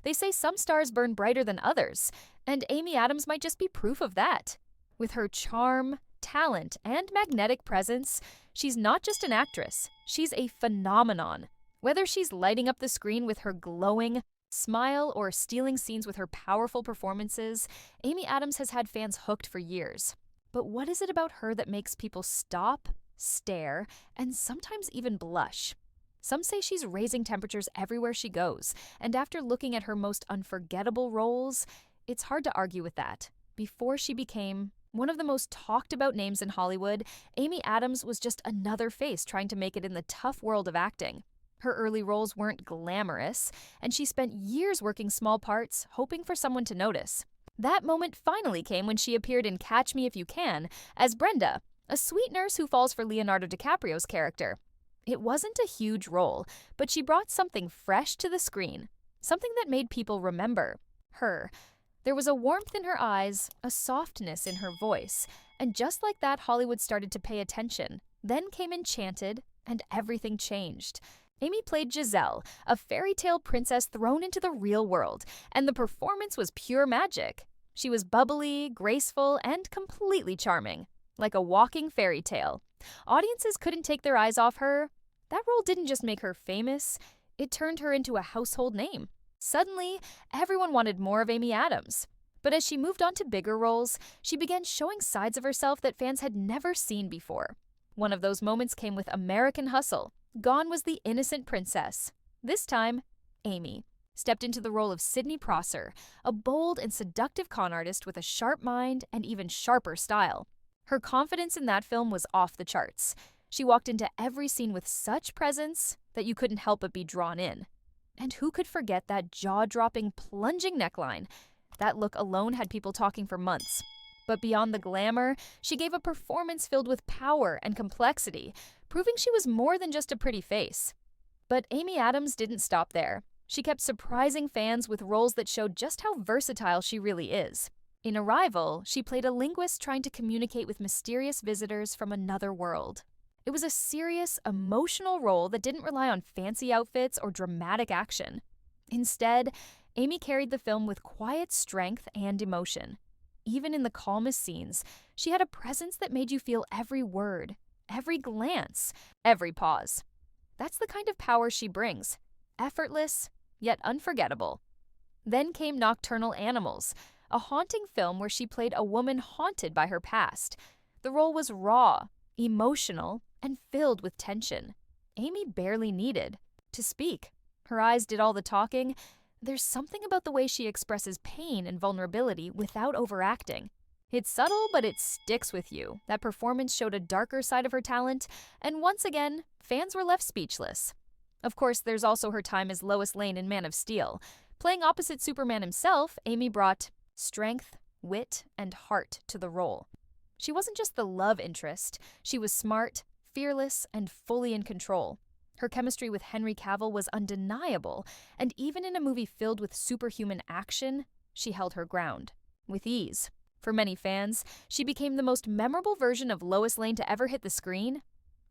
They say some stars burn brighter than others, and Amy Adams might just be proof of that. With her charm, talent, and magnetic presence, she's not just an actress, she's a phenomenon. Whether she's lighting up the screen with her glowing smile or stealing scenes with her powerful performances, Amy Adams has had fans hooked for years. But what is it about her that makes people stop, stare, and sometimes even blush? Some say she's raising temperatures everywhere she goes, and after looking at her most unforgettable roles, it's hard to argue with that. Before she became one of the most talked about names in Hollywood, Amy Adams was just another face trying to make it in the tough world of acting. Her early roles weren't glamorous, and she spent years working small parts, hoping for someone to notice. That moment finally came when she appeared in Catch Me If You Can as Brenda, a sweet nurse who falls for Leonardo DiCaprio's character. It wasn't a huge role, but she brought something fresh to the screen, something that made people remember her. There was a warmth in her eyes, a softness in her voice, and just like that, Hollywood started to pay attention. Then came Enchanted, and everything changed. Amy played Giselle, a fairy tale princess thrown into the real world, and the performance was pure magic. She was bubbly, graceful, and completely charming, like a walking fairy tale. Audiences couldn't take their eyes off her. That role didn't just make her famous, it turned her into a household name. Suddenly, everyone wanted more of Amy Adams. But as she moved on to bigger roles, she began showing sides of herself that fans had never seen before. One of those moments came with American Hustle. Gone was the innocent princess. This time, Amy stepped into the role of Sidney Prosser, a bold and seductive con artist with a sharp mind and even sharper style. Her confidence in that film was off the charts. She walked into every scene with such presence that you couldn't help but be drawn in. And who could forget that jaw-dropping, plunging neckline? That look alone had people talking for months. But beyond the glamour, she gave a performance filled with power and complexity, proving she was more than just a pretty face. But Amy Adams didn't stop there. She kept surprising fans with roles that showed just how versatile she really is. In Arrival, she played a linguist trying to communicate with mysterious visitors from another world. It was a serious, emotional role that didn't rely on fancy outfits or dramatic action. Instead, Amy carried the film with quiet strength and emotion. Even in the calmest scenes, she had a presence that made you feel every word, every glance, every pause. That's the kind of power she brings. Effortless, yet unforgettable. Then came Nocturnal Animals, a haunting film where she played a woman haunted by her past. The role was raw, emotional, and filled with tension. Amy barely needed to speak. Her eyes did all the talking. There's something about the way she expresses pain and vulnerability without overacting. It's subtle, but it sticks with you. That performance showed a darker side of her talent, and once again, fans were left speechless. Of course, there's also her time as Lois Lane in Man of Steel. Playing opposite Superman himself, Amy brought strength, wit, and heart to the role. She wasn't just the love interest. She was smart, fearless, and fully in control. Her chemistry with Henry Cavill was undeniable, and even in a movie filled with superhuman action, she held her ground. With ease. For many fans, she became the most memorable version of Lois Lane to ever hit the screen.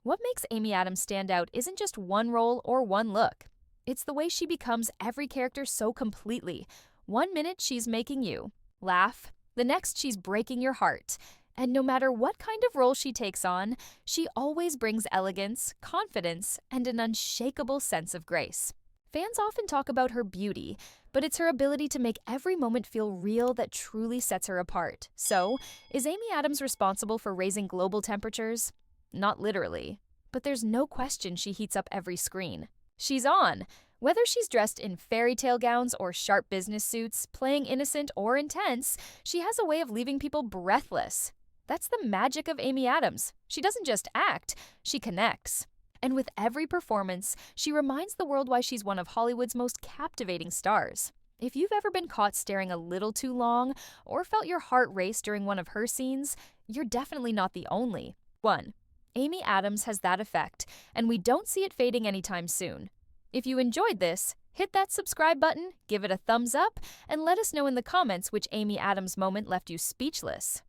What makes Amy Adams stand out isn't just one role or one look. It's the way she becomes every character so completely. 1 minute she's making you laugh, the next she's breaking your heart. And no matter what kind of role she takes on, she always brings elegance, confidence, and an unshakable sense of grace. Fans often talk about her beauty, but it's her ability to make every moment feel real that truly sets her apart. So, is Amy Adams responsible for raising global temperatures? Not literally, but there's no question she heats up every screen. She's on. Whether she's dressed in fairy tale gowns or sharp business suits, playing innocent or intense, she has a way of leaving people breathless. That's the magic of Amy Adams. She doesn't just act, she connects. And with every performance, she reminds the world why she's one of Hollywood's most captivating stars. If you've ever been caught staring a little too long or felt your heart race during one of her scenes, you're definitely not the only one. Amy Adams has that effect, and we don't see it fading anytime soon. If you enjoyed this, hit that subscribe button, give it a thumbs up, and let us know in the comments which Amy Adams moment left you speechless.